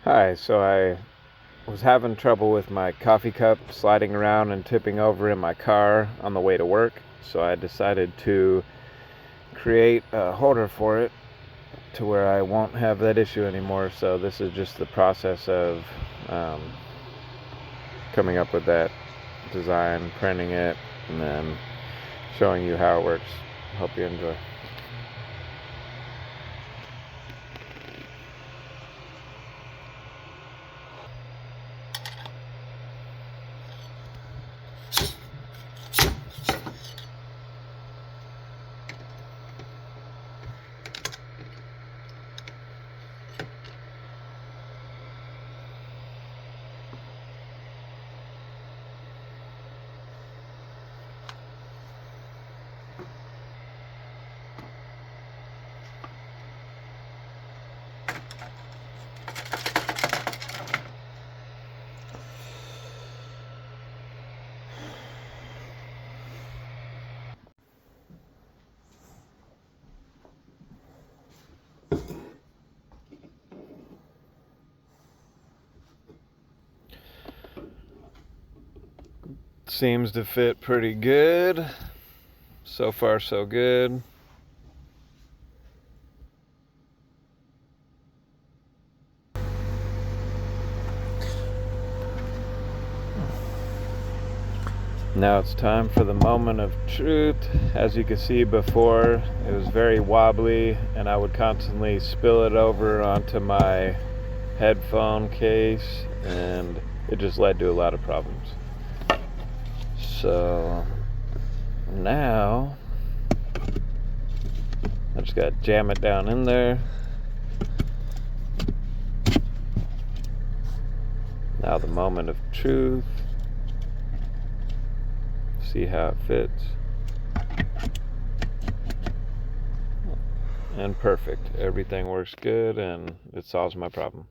Hi, so I was having trouble with my coffee cup sliding around and tipping over in my car on the way to work, so I decided to create a holder for it to where I won't have that issue anymore. So this is just the process of um, coming up with that design, printing it, and then showing you how it works. Hope you enjoy. Seems to fit pretty good. So far, so good. Now it's time for the moment of truth. As you can see before, it was very wobbly and I would constantly spill it over onto my headphone case and it just led to a lot of problems. So now I just gotta jam it down in there. Now the moment of truth. See how it fits. And perfect. Everything works good and it solves my problem.